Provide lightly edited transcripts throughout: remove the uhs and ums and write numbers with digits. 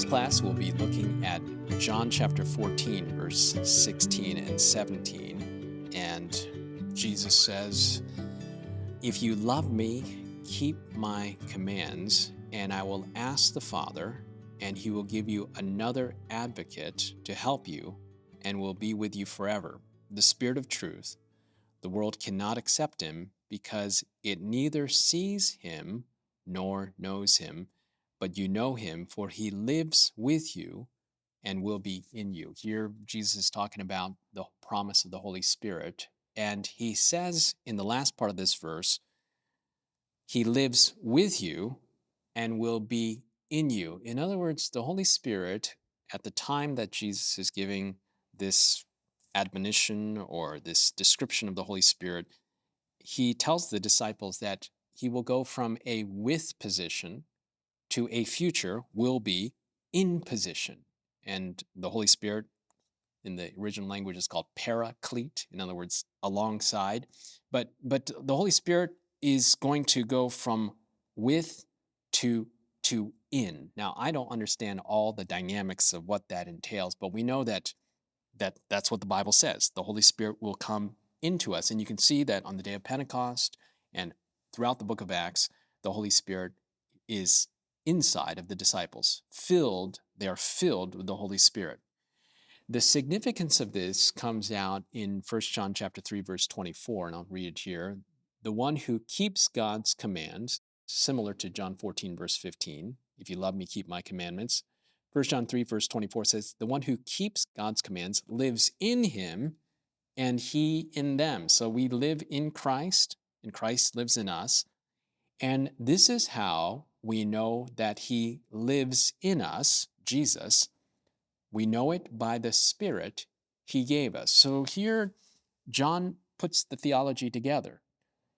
class, we'll be looking at John chapter 14, verse 16 and 17. And Jesus says, "If you love me, keep my commands, and I will ask the Father, and he will give you another advocate to help you and will be with you forever, the Spirit of truth. The world cannot accept him because it neither sees him nor knows him, but you know him, for he lives with you and will be in you." Here, Jesus is talking about the promise of the Holy Spirit. And he says in the last part of this verse, he lives with you and will be in you. In other words, the Holy Spirit, at the time that Jesus is giving this admonition or this description of the Holy Spirit, he tells the disciples that he will go from a with position to a future will be in position. And the Holy Spirit in the original language is called paraclete, in other words, alongside. But the Holy Spirit is going to go from with to in. Now, I don't understand all the dynamics of what that entails, but we know that's what the Bible says. The Holy Spirit will come into us. And you can see that on the day of Pentecost and throughout the book of Acts, the Holy Spirit is inside of the disciples, they are filled with the Holy Spirit. The significance of this comes out in 1 John chapter 3, verse 24, and I'll read it here. The one who keeps God's commands, similar to John 14, verse 15, if you love me, keep my commandments. 1 John 3, verse 24 says, the one who keeps God's commands lives in him and he in them. So we live in Christ and Christ lives in us. And this is how we know that he lives in us, Jesus. We know it by the Spirit he gave us. So here, John puts the theology together.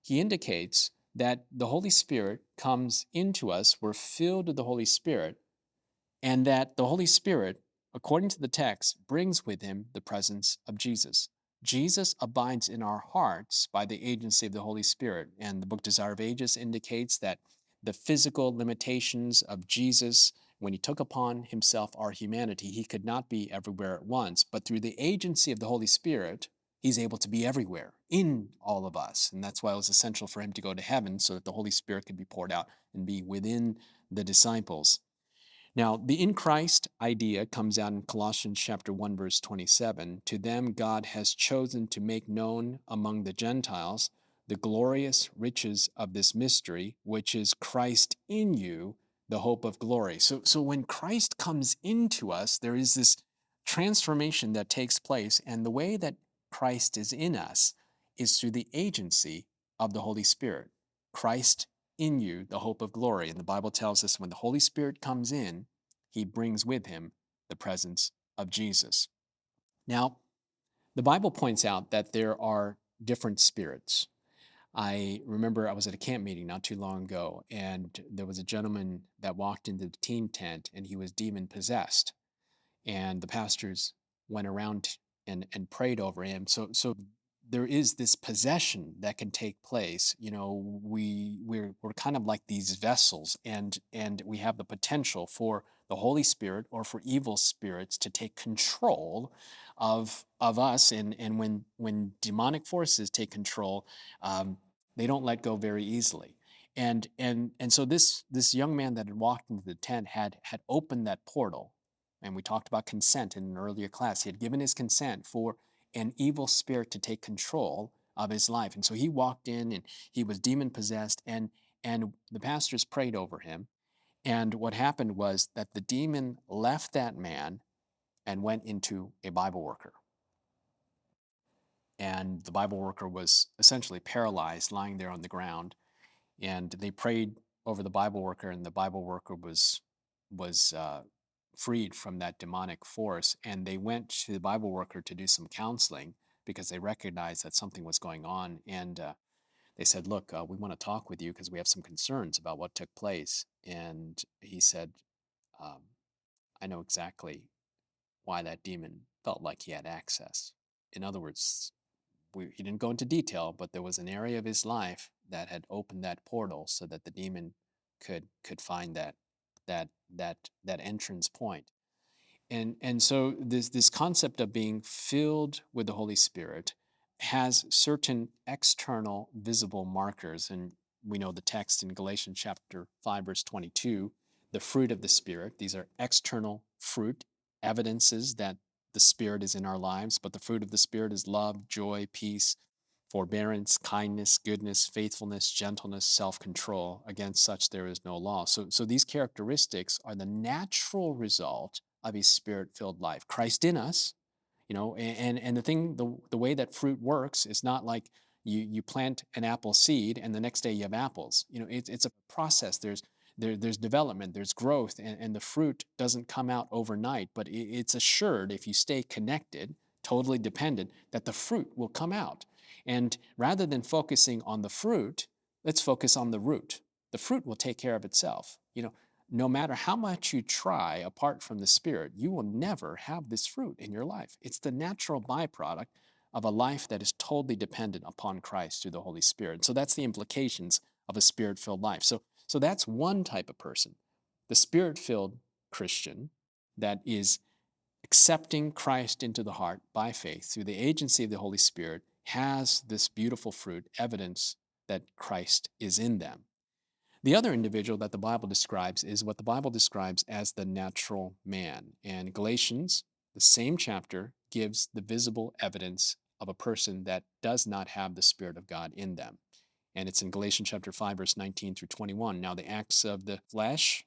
He indicates that the Holy Spirit comes into us, we're filled with the Holy Spirit, and that the Holy Spirit, according to the text, brings with him the presence of Jesus. Jesus abides in our hearts by the agency of the Holy Spirit. And the book Desire of Ages indicates that the physical limitations of Jesus, when he took upon himself our humanity, he could not be everywhere at once. But through the agency of the Holy Spirit, he's able to be everywhere in all of us. And that's why it was essential for him to go to heaven so that the Holy Spirit could be poured out and be within the disciples. Now, the in Christ idea comes out in Colossians chapter 1, verse 27. To them God has chosen to make known among the Gentiles the glorious riches of this mystery, which is Christ in you, the hope of glory. So when Christ comes into us, there is this transformation that takes place. And the way that Christ is in us is through the agency of the Holy Spirit. Christ in you, the hope of glory. And the Bible tells us when the Holy Spirit comes in, he brings with him the presence of Jesus. Now, the Bible points out that there are different spirits. I remember I was at a camp meeting not too long ago, and there was a gentleman that walked into the team tent, and he was demon possessed. And the pastors went around and prayed over him. So there is this possession that can take place. You know, we're kind of like these vessels, and we have the potential for the Holy Spirit or for evil spirits to take control of us. And when demonic forces take control, they don't let go very easily. And so this young man that had walked into the tent had opened that portal, and we talked about consent in an earlier class. He had given his consent for an evil spirit to take control of his life. And so he walked in and he was demon possessed, and the pastors prayed over him. And what happened was that the demon left that man and went into a Bible worker. And the Bible worker was essentially paralyzed, lying there on the ground. And they prayed over the Bible worker, and the Bible worker was freed from that demonic force. And they went to the Bible worker to do some counseling because they recognized that something was going on. And they said, "Look, we want to talk with you because we have some concerns about what took place." And he said, um, "I know exactly why that demon felt like he had access." In other words, he didn't go into detail, but there was an area of his life that had opened that portal so that the demon could find that that entrance point. And so this concept of being filled with the Holy Spirit has certain external visible markers. And we know the text in Galatians chapter 5, verse 22, the fruit of the Spirit. These are external fruit, evidences that the Spirit is in our lives. But the fruit of the Spirit is love, joy, peace, forbearance, kindness, goodness, faithfulness, gentleness, self-control. Against such there is no law. So these characteristics are the natural result of a spirit-filled life. Christ in us, and the way that fruit works is not like you plant an apple seed and the next day you have apples. It's a process. There's development, there's growth, and the fruit doesn't come out overnight, but it's assured if you stay connected, totally dependent, that the fruit will come out. And rather than focusing on the fruit, let's focus on the root. The fruit will take care of itself. No matter how much you try apart from the Spirit, you will never have this fruit in your life. It's the natural byproduct of a life that is totally dependent upon Christ through the Holy Spirit. So that's the implications of a Spirit-filled life. So that's one type of person, the Spirit-filled Christian that is accepting Christ into the heart by faith through the agency of the Holy Spirit has this beautiful fruit, evidence that Christ is in them. The other individual that the Bible describes is what the Bible describes as the natural man. And Galatians, the same chapter, gives the visible evidence of a person that does not have the Spirit of God in them. And it's in Galatians chapter 5, verse 19 through 21. Now, the acts of the flesh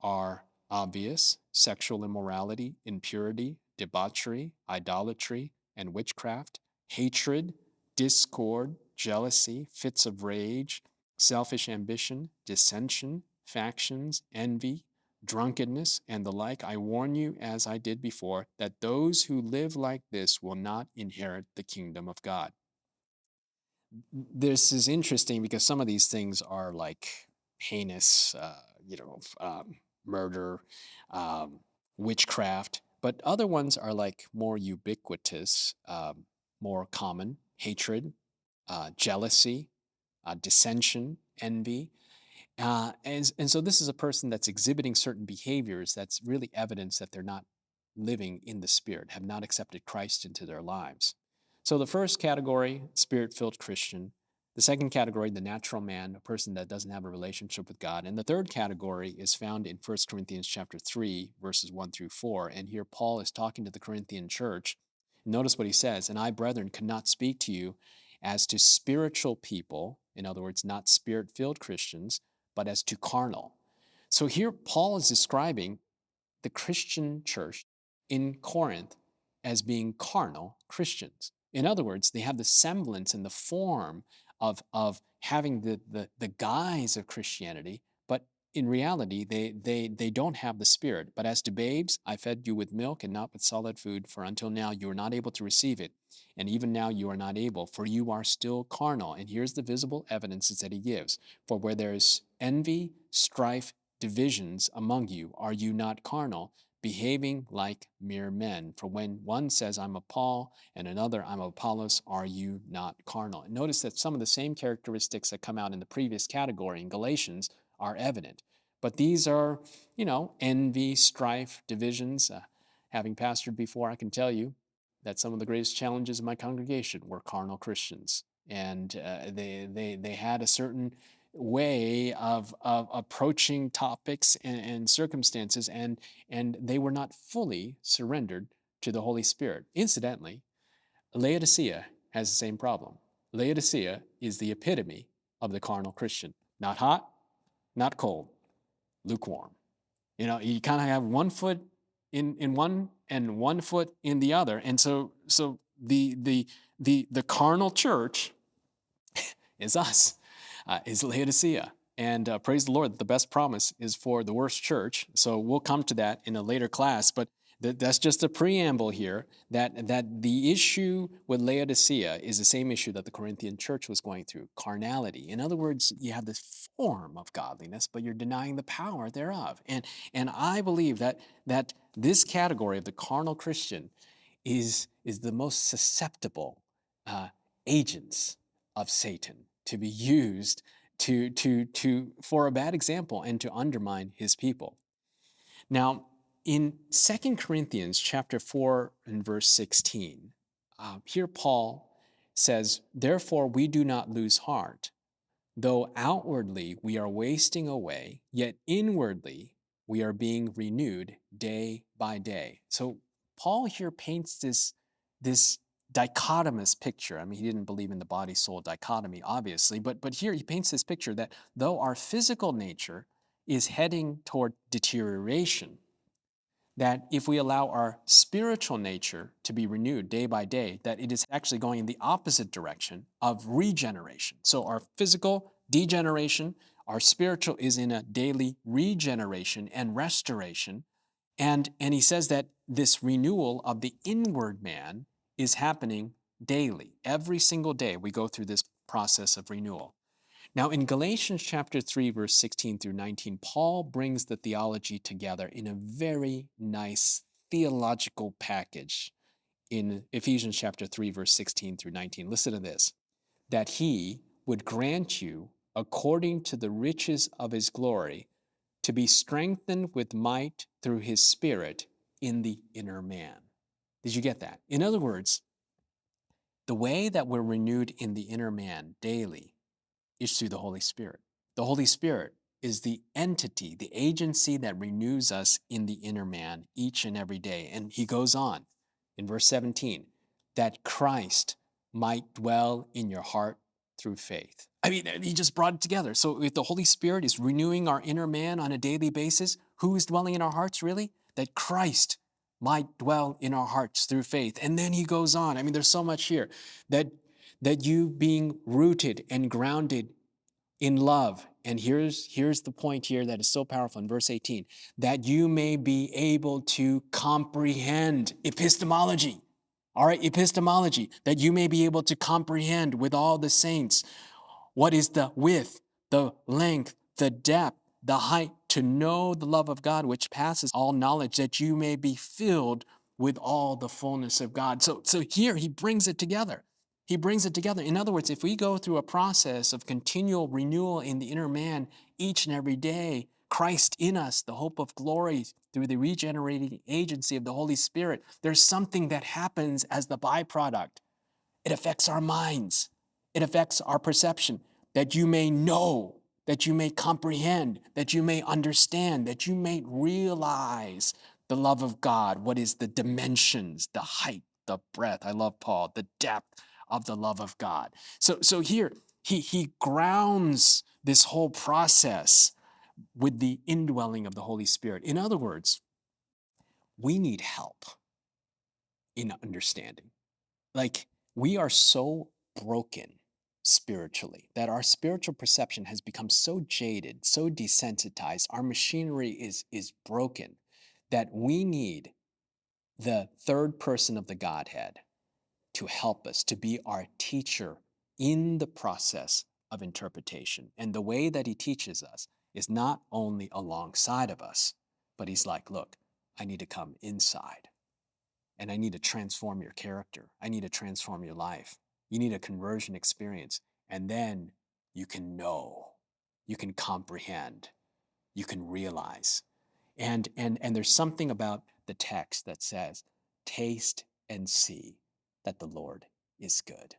are obvious: sexual immorality, impurity, debauchery, idolatry, and witchcraft, hatred, discord, jealousy, fits of rage, selfish ambition, dissension, factions, envy, drunkenness, and the like. I warn you, as I did before, that those who live like this will not inherit the kingdom of God. This is interesting because some of these things are like heinous, murder, um, witchcraft, but other ones are like more ubiquitous, more common: hatred, jealousy, dissension, envy. And so this is a person that's exhibiting certain behaviors that's really evidence that they're not living in the Spirit, have not accepted Christ into their lives. So the first category, Spirit-filled Christian. The second category, the natural man, a person that doesn't have a relationship with God. And the third category is found in 1 Corinthians chapter 3, verses 1 through 4. And here Paul is talking to the Corinthian church. Notice what he says: "And I, brethren, could not speak to you as to spiritual people," in other words, not Spirit-filled Christians, "but as to carnal." So here Paul is describing the Christian church in Corinth as being carnal Christians. In other words, they have the semblance and the form of having the guise of Christianity, but in reality, they don't have the Spirit. "But as to babes, I fed you with milk and not with solid food, for until now you are not able to receive it. And even now you are not able, for you are still carnal." And here's the visible evidences that he gives: "For where there is envy, strife, divisions among you, are you not carnal, behaving like mere men? For when one says, I'm of Paul, and another, I'm of Apollos, are you not carnal?" And notice that some of the same characteristics that come out in the previous category in Galatians are evident. But these are, envy, strife, divisions. Having pastored before, I can tell you that some of the greatest challenges in my congregation were carnal Christians. And they had a certain way of approaching topics and circumstances, and they were not fully surrendered to the Holy Spirit. Incidentally, Laodicea has the same problem. Laodicea is the epitome of the carnal Christian. Not hot, not cold, lukewarm. You kind of have one foot in one and one foot in the other. And so the carnal church is us, is Laodicea. And praise the Lord, the best promise is for the worst church. So we'll come to that in a later class, but that's just a preamble here, that the issue with Laodicea is the same issue that the Corinthian church was going through: carnality. In other words, you have this form of godliness, but you're denying the power thereof. And I believe that this category of the carnal Christian is the most susceptible agents of Satan to be used for a bad example and to undermine his people. Now, in 2 Corinthians chapter 4 and verse 16, here Paul says, "Therefore we do not lose heart. Though outwardly we are wasting away, yet inwardly we are being renewed day by day." So Paul here paints this dichotomous picture. I mean, he didn't believe in the body-soul dichotomy, obviously, but here he paints this picture that though our physical nature is heading toward deterioration, that if we allow our spiritual nature to be renewed day by day, that it is actually going in the opposite direction of regeneration. So our physical degeneration, our spiritual is in a daily regeneration and restoration. And he says that this renewal of the inward man is happening daily. Every single day we go through this process of renewal. Now, in Galatians chapter 3, verse 16 through 19, Paul brings the theology together in a very nice theological package in Ephesians chapter 3, verse 16 through 19. Listen to this: that he would grant you, according to the riches of his glory, to be strengthened with might through his Spirit in the inner man. Did you get that? In other words, the way that we're renewed in the inner man daily is through the Holy Spirit. The Holy Spirit is the entity, the agency that renews us in the inner man each and every day. And he goes on in verse 17, that Christ might dwell in your heart through faith. I mean, he just brought it together. So if the Holy Spirit is renewing our inner man on a daily basis, who is dwelling in our hearts really? That Christ might dwell in our hearts through faith. And then he goes on. I mean, there's so much here that you being rooted and grounded in love. And here's the point here that is so powerful in verse 18, that you may be able to comprehend epistemology. All right, epistemology, that you may be able to comprehend with all the saints what is the width, the length, the depth, the height, to know the love of God, which passes all knowledge, that you may be filled with all the fullness of God. So here he brings it together. He brings it together. In other words, if we go through a process of continual renewal in the inner man each and every day, Christ in us, the hope of glory, through the regenerating agency of the Holy Spirit, there's something that happens as the byproduct. It affects our minds. It affects our perception, that you may know, that you may comprehend, that you may understand, that you may realize the love of God. What is the dimensions, the height, the breadth? I love Paul, the depth of the love of God. So here, he grounds this whole process with the indwelling of the Holy Spirit. In other words, we need help in understanding. Like, we are so broken spiritually that our spiritual perception has become so jaded, so desensitized, our machinery is broken, that we need the third person of the Godhead to help us, to be our teacher in the process of interpretation. And the way that he teaches us is not only alongside of us, but he's like, look, I need to come inside. And I need to transform your character. I need to transform your life. You need a conversion experience. And then you can know, you can comprehend, you can realize. And there's something about the text that says, taste and see that the Lord is good.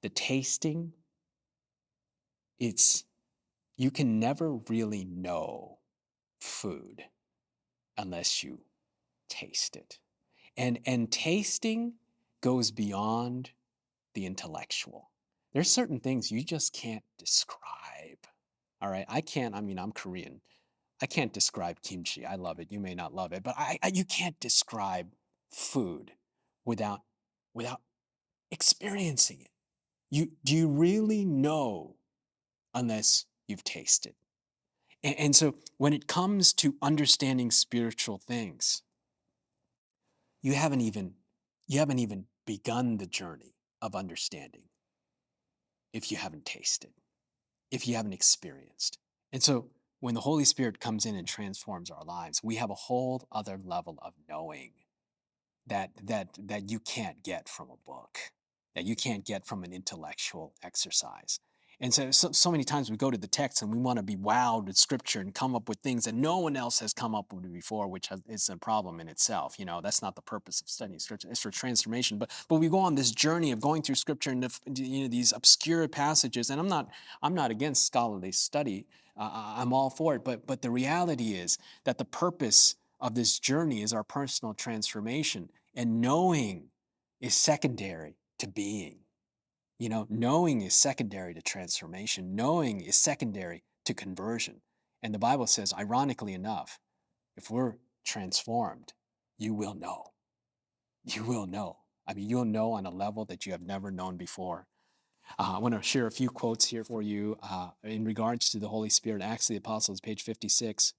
The tasting, you can never really know food unless you taste it. And tasting goes beyond the intellectual. There's certain things you just can't describe. All right, I'm Korean. I can't describe kimchi. I love it. You may not love it, but you can't describe food without without experiencing it. Do you really know unless you've tasted? And so when it comes to understanding spiritual things, you haven't even begun the journey of understanding if you haven't tasted, if you haven't experienced. And so when the Holy Spirit comes in and transforms our lives, we have a whole other level of knowing that you can't get from a book, that you can't get from an intellectual exercise. And so many times we go to the text and we want to be wowed with scripture and come up with things that no one else has come up with before, which is a problem in itself. That's not the purpose of studying scripture. It's for transformation. But we go on this journey of going through scripture and these obscure passages. And I'm not against scholarly study. I'm all for it. But the reality is that the purpose of this journey is our personal transformation, and knowing is secondary to being. Knowing is secondary to transformation. Knowing is secondary to conversion. And the Bible says, ironically enough, if we're transformed, you will know. You will know. I mean, you'll know on a level that you have never known before. I want to share a few quotes here for you in regards to the Holy Spirit. Acts of the Apostles, page 56.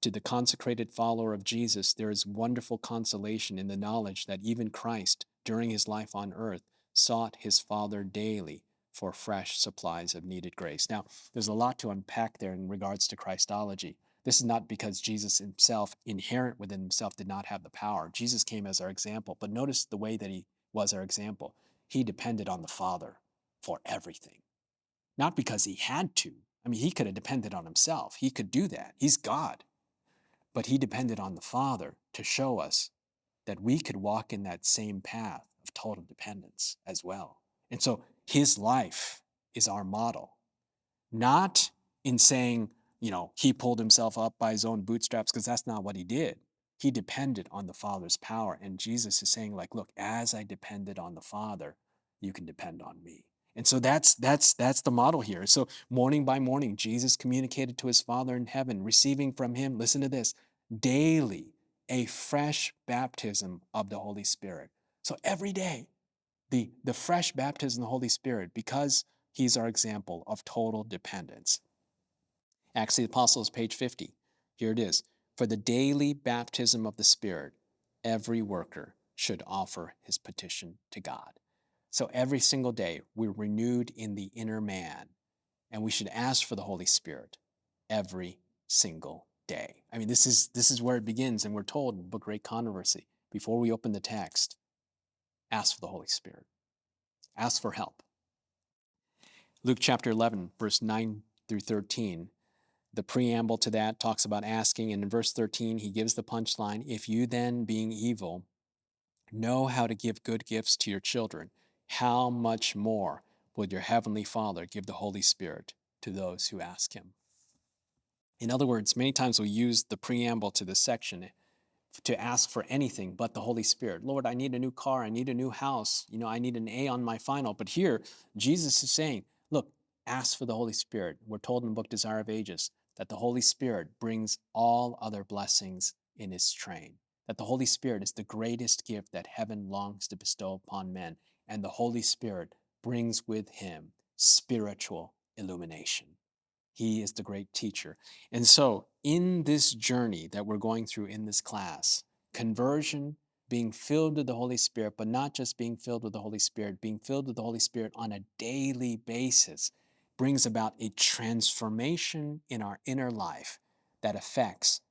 To the consecrated follower of Jesus, there is wonderful consolation in the knowledge that even Christ, during his life on earth, sought his Father daily for fresh supplies of needed grace. Now, there's a lot to unpack there in regards to Christology. This is not because Jesus himself, inherent within himself, did not have the power. Jesus came as our example, but notice the way that he was our example. He depended on the Father for everything. Not because he had to. I mean, he could have depended on himself. He could do that. He's God. But he depended on the Father to show us that we could walk in that same path of total dependence as well. And so his life is our model, not in saying, he pulled himself up by his own bootstraps, because that's not what he did. He depended on the Father's power. And Jesus is saying, look, as I depended on the Father, you can depend on me. And so that's the model here. So morning by morning, Jesus communicated to his Father in heaven, receiving from him, listen to this, daily a fresh baptism of the Holy Spirit. So every day, the fresh baptism of the Holy Spirit, because he's our example of total dependence. Acts of the Apostles, page 50. Here it is. For the daily baptism of the Spirit, every worker should offer his petition to God. So every single day, we're renewed in the inner man, and we should ask for the Holy Spirit every single day. I mean, this is where it begins, and we're told in Book Great Controversy, before we open the text, ask for the Holy Spirit. Ask for help. Luke chapter 11, verse 9 through 13. The preamble to that talks about asking, and in verse 13, he gives the punchline, if you then, being evil, know how to give good gifts to your children, how much more will your heavenly Father give the Holy Spirit to those who ask him? In other words, many times we use the preamble to this section to ask for anything but the Holy Spirit. Lord, I need a new car. I need a new house. I need an A on my final. But here, Jesus is saying, look, ask for the Holy Spirit. We're told in the book Desire of Ages that the Holy Spirit brings all other blessings in its train, that the Holy Spirit is the greatest gift that heaven longs to bestow upon men. And the Holy Spirit brings with him spiritual illumination. He is the great teacher. And so, in this journey that we're going through in this class, conversion, being filled with the Holy Spirit, but not just being filled with the Holy Spirit, being filled with the Holy Spirit on a daily basis, brings about a transformation in our inner life that affects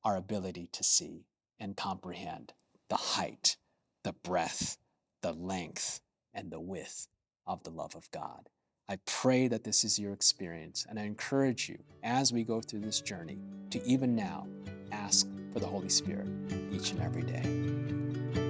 our ability to see and comprehend the height, the breadth, the length, and the width of the love of God. I pray that this is your experience, and I encourage you as we go through this journey to even now ask for the Holy Spirit each and every day.